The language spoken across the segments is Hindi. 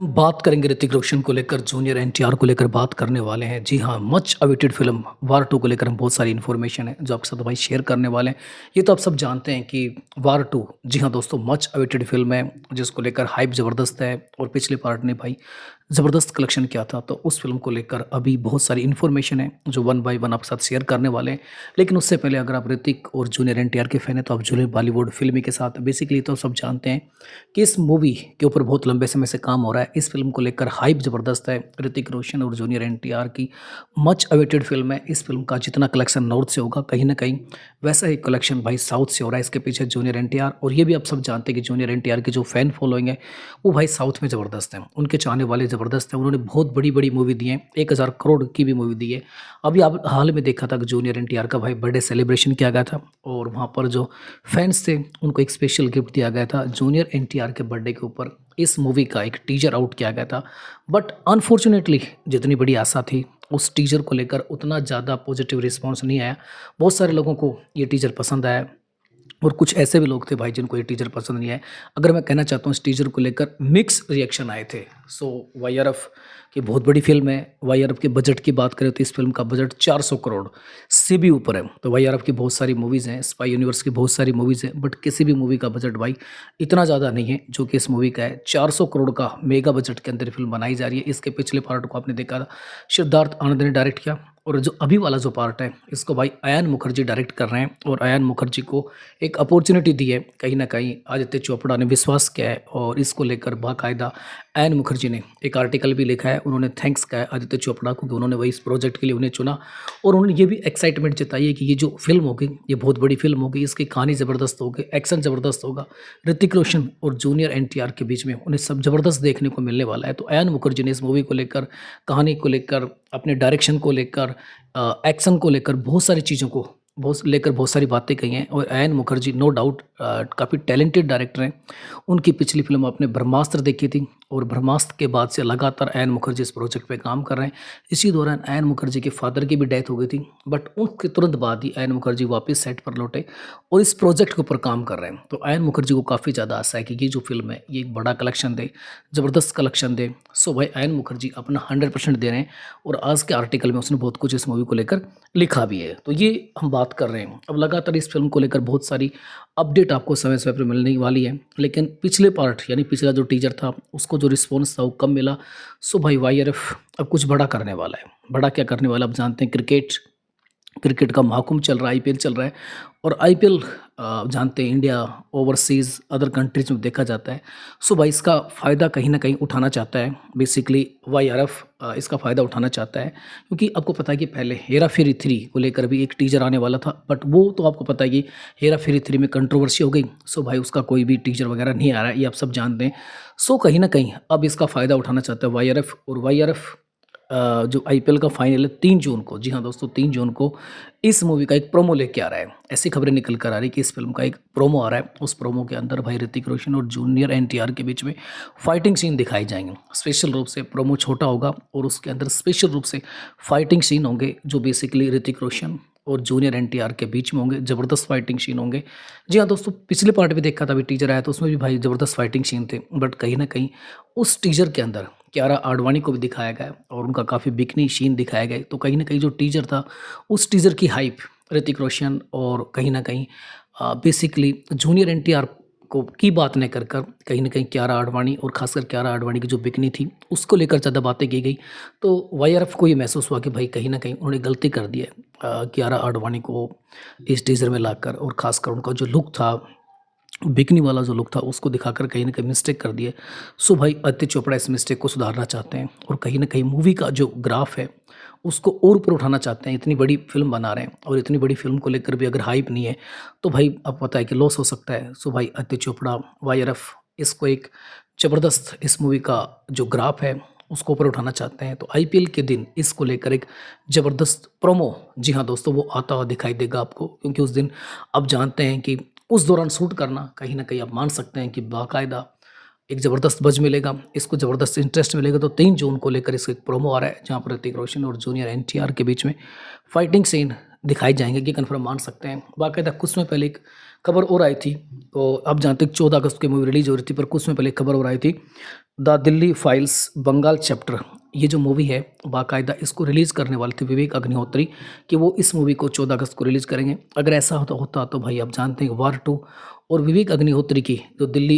बात करेंगे ऋतिक रोशन को लेकर, जूनियर एनटीआर को लेकर बात करने वाले हैं। जी हाँ, मच अवेटेड फ़िल्म वार 2 को लेकर हम बहुत सारी इन्फॉर्मेशन है, जो आपके साथ भाई शेयर करने वाले हैं। ये तो आप सब जानते हैं कि वार 2 जी हाँ दोस्तों, मच अवेटेड फ़िल्म है, जिसको लेकर हाइप ज़बरदस्त है और पिछले पार्ट ने भाई ज़बरदस्त कलेक्शन किया था। तो उस फ़िल्म को लेकर अभी बहुत सारी इन्फॉर्मेशन है, जो वन बाय वन आपके साथ शेयर करने वाले हैं। लेकिन उससे पहले अगर आप ऋतिक और जूनियर एनटीआर के फ़ैन हैं, तो आप जुड़े बॉलीवुड फ़िल्मी के साथ। बेसिकली तो सब जानते हैं कि इस मूवी के ऊपर बहुत लंबे समय से काम हो रहा है। इस फ़िल्म को लेकर हाइप ज़बरदस्त है। ऋतिक रोशन और जूनियर एनटीआर की मच अवेटेड फ़िल्म है। इस फ़िल्म का जितना कलेक्शन नॉर्थ से होगा, कहीं न कहीं वैसा ही कलेक्शन भाई साउथ से हो रहा है। इसके पीछे जूनियर एनटीआर, और ये भी आप सब जानते हैं कि जूनियर एनटीआर की जो फ़ैन फॉलोइंग है, वो भाई साउथ में ज़बरदस्त है। उनके चाहने वाले ज़बरदस्त हैं। उन्होंने बहुत बड़ी-बड़ी मूवी दी हैं। 1000 करोड़ की भी मूवी दी है। अभी आप हाल में देखा था कि जूनियर एनटीआर का भाई बर्थडे सेलिब्रेशन किया गया था, और वहाँ पर जो फैन्स थे, उनको एक स्पेशल गिफ्ट दिया गया था। जूनियर एनटीआर के बर्थडे के ऊपर इस मूवी का एक टीज़र आउट किया गया था। बट अनफॉर्चुनेटली जितनी बड़ी आशा थी, उस टीज़र को लेकर उतना ज़्यादा पॉजिटिव रिस्पॉन्स नहीं आया। बहुत सारे लोगों को ये टीज़र पसंद आया, और कुछ ऐसे भी लोग थे भाई जिनको ये टीज़र पसंद नहीं आया। अगर मैं कहना चाहता हूँ, इस टीज़र को लेकर मिक्स रिएक्शन आए थे। सो वाईआरएफ की बहुत बड़ी फ़िल्म है। वाईआरएफ के बजट की बात करें तो इस फ़िल्म का बजट 400 करोड़ से भी ऊपर है। तो वाईआरएफ की बहुत सारी मूवीज़ हैं, स्पाई यूनिवर्स की बहुत सारी मूवीज़ हैं, बट किसी भी मूवी का बजट भाई इतना ज़्यादा नहीं है जो कि इस मूवी का है। 400 करोड़ का मेगा बजट के अंदर फ़िल्म बनाई जा रही है। इसके पिछले पार्ट को आपने देखा था, सिद्धार्थ आनंद ने डायरेक्ट किया, और जो अभी वाला जो पार्ट है, इसको भाई अयान मुखर्जी डायरेक्ट कर रहे हैं। और अयान मुखर्जी को एक अपॉर्चुनिटी दी है। कहीं न कहीं आदित्य चोपड़ा ने विश्वास किया है, और इसको लेकर बाकायदा अयान मुखर्जी ने एक आर्टिकल भी लिखा है। उन्होंने थैंक्स कहा है आदित्य चोपड़ा को कि उन्होंने वही इस प्रोजेक्ट के लिए उन्हें चुना, और उन्होंने ये भी एक्साइटमेंट जताई है कि ये जो फ़िल्म होगी, ये बहुत बड़ी फ़िल्म होगी, इसकी कहानी ज़बरदस्त होगी, एक्शन ज़बरदस्त होगा। ऋतिक रोशन और जूनियर एनटीआर के बीच में उन्हें सब ज़बरदस्त देखने को मिलने वाला है। तो अयान मुखर्जी ने इस मूवी को लेकर, कहानी को लेकर, अपने डायरेक्शन को लेकर, एक्शन को लेकर, बहुत सारी चीज़ों को बहुत सारी बातें कही हैं। और अयान मुखर्जी नो डाउट काफ़ी टैलेंटेड डायरेक्टर हैं। उनकी पिछली फ़िल्म आपने ब्रह्मास्त्र देखी थी, और ब्रह्मास्त्र के बाद से लगातार अयान मुखर्जी इस प्रोजेक्ट पे काम कर रहे हैं। इसी दौरान अयान मुखर्जी के फादर की भी डेथ हो गई थी, बट उसके तुरंत बाद ही अयान मुखर्जी वापस सेट पर लौटे और इस प्रोजेक्ट के ऊपर काम कर रहे हैं। तो अयान मुखर्जी को काफ़ी ज़्यादा आशा है कि ये जो फ़िल्म है, ये एक बड़ा कलेक्शन दे, ज़बरदस्त कलेक्शन दे। सो भाई अयान मुखर्जी अपना 100% दे रहे हैं, और आज के आर्टिकल में उसने बहुत कुछ इस मूवी को लेकर लिखा भी है। तो ये हम बात कर रहे हैं। अब लगातार इस फ़िल्म को लेकर बहुत सारी अपडेट आपको समय-समय पर मिलने वाली है। लेकिन पिछले पार्ट यानी पिछला जो टीज़र था, उसको जो रिस्पॉन्स था वो कम मिला। सो भाई वाईआरएफ अब कुछ बड़ा करने वाला है। बड़ा क्या करने वाला है, आप जानते हैं। क्रिकेट का महाकुंभ चल रहा है, आईपीएल चल रहा है, और आईपीएल जानते हैं इंडिया, ओवरसीज़, अदर कंट्रीज़ में देखा जाता है। सो भाई इसका फ़ायदा कहीं न कहीं उठाना चाहता है बेसिकली वाईआरएफ, इसका फ़ायदा उठाना चाहता है। क्योंकि आपको पता है कि पहले हेरा-फेरी 3 को लेकर भी एक टीज़र आने वाला था, बट वो तो आपको पता है कि हेरा-फेरी 3 में कंट्रोवर्सी हो गई। सो भाई उसका कोई भी टीज़र वगैरह नहीं आ रहा है, ये आप सब जानते हैं। सो कहीं न कहीं अब इसका फ़ायदा उठाना चाहता है वाईआरएफ, और वाईआरएफ जो आईपीएल का फाइनल है 3 जून को, जी हाँ दोस्तों 3 जून को इस मूवी का एक प्रोमो लेके आ रहा है। ऐसी खबरें निकल कर आ रही है कि इस फ़िल्म का एक प्रोमो आ रहा है। उस प्रोमो के अंदर भाई ऋतिक रोशन और जूनियर एनटीआर के बीच में फाइटिंग सीन दिखाए जाएँगे। स्पेशल रूप से प्रोमो छोटा होगा, और उसके अंदर स्पेशल रूप से फाइटिंग सीन होंगे, जो बेसिकली ऋतिक रोशन और जूनियर एनटीआर के बीच में होंगे। ज़बरदस्त फाइटिंग सीन होंगे। जी हाँ दोस्तों, पिछले पार्ट भी देखा था, अभी टीज़र आया तो उसमें भी भाई ज़बरदस्त फाइटिंग सीन थे। बट कहीं न कहीं उस टीज़र के अंदर कियारा आडवाणी को भी दिखाया गया, और उनका काफ़ी बिकिनी सीन दिखाए गए। तो कहीं न कहीं जो टीज़र था, उस टीज़र की हाइप ऋतिक रोशन और कहीं न कहीं बेसिकली जूनियर एनटीआर को की बात नहीं कर कर कहीं न कहीं कियारा आडवाणी, और ख़ासकर कियारा आडवाणी की जो बिकिनी थी, उसको लेकर ज़्यादा बातें की गई। तो वाईआरएफ को ये महसूस हुआ कि भाई कहीं न कहीं उन्होंने गलती कर दी है कियारा आडवाणी को इस टीज़र में लाकर, और ख़ासकर उनका जो लुक था, बिकनी वाला जो लुक था, उसको दिखाकर कहीं न कहीं मिस्टेक कर दी है। सो भाई आदित्य चोपड़ा इस मिस्टेक को सुधारना चाहते हैं, और कहीं न कहीं मूवी का जो ग्राफ है, उसको और ऊपर उठाना चाहते हैं। इतनी बड़ी फ़िल्म बना रहे हैं, और इतनी बड़ी फ़िल्म को लेकर भी अगर हाइप नहीं है, तो भाई आपको पता है कि लॉस हो सकता है। सो भाई आदित्य चोपड़ा, वाईआरएफ इसको एक ज़बरदस्त, इस मूवी का जो ग्राफ है, उसको ऊपर उठाना चाहते हैं। तो आईपीएल के दिन इसको लेकर एक ज़बरदस्त प्रोमो, जी हाँ दोस्तों, वो आता हुआ दिखाई देगा आपको। क्योंकि उस दिन आप जानते हैं कि उस दौरान शूट करना, कहीं न कहीं आप मान सकते हैं कि बाकायदा एक ज़बरदस्त बज़ मिलेगा, इसको ज़बरदस्त इंटरेस्ट मिलेगा। तो 3 जून को लेकर इसका एक प्रोमो आ रहा है, जहाँ पर ऋतिक रोशन और जूनियर एनटीआर के बीच में फाइटिंग सीन दिखाए जाएँगे कि कन्फर्म मान सकते हैं। बाकायदा कुछ समय पहले एक खबर और आई थी, तो आप जानते हैं 14 अगस्त को ये मूवी रिलीज़ हो रही थी, पर कुछ समय पहले एक खबर और आई थी, the Delhi files Bengal chapter, ये जो मूवी है बाकायदा इसको रिलीज़ करने वाले थे विवेक अग्निहोत्री कि वो इस मूवी को 14 अगस्त को रिलीज़ करेंगे। अगर ऐसा होता तो भाई आप जानते हैं कि वार 2 और विवेक अग्निहोत्री की जो दिल्ली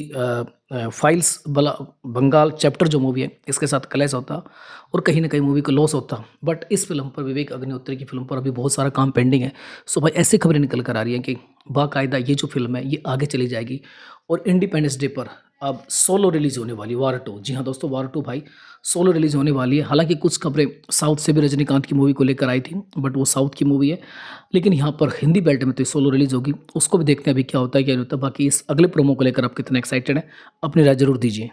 फाइल्स बंगाल चैप्टर जो मूवी है इसके साथ क्लैश होता और कहीं न कहीं मूवी को लॉस होता। बट इस फ़िल्म पर, विवेक अग्निहोत्री की फ़िल्म पर अभी बहुत सारा काम पेंडिंग है। सो भाई ऐसी खबरें निकल कर आ रही हैं कि बाकायदा ये जो फ़िल्म है ये आगे चली जाएगी और इंडिपेंडेंस डे पर अब सोलो रिलीज़ होने वाली है वार 2। जी हाँ दोस्तों, वार 2 भाई सोलो रिलीज़ होने वाली है। हालाँकि कुछ खबरें साउथ से भी रजनीकांत की मूवी को लेकर आई थी, बट वो साउथ की मूवी है। लेकिन यहाँ पर हिंदी बेल्ट में तो ये सोलो रिलीज़ होगी। उसको भी देखते हैं अभी क्या होता है, क्या नहीं होता। बाकी इस अगले प्रोमो को लेकर आप कितने एक्साइटेड हैं? अपनी राय ज़रूर दीजिए।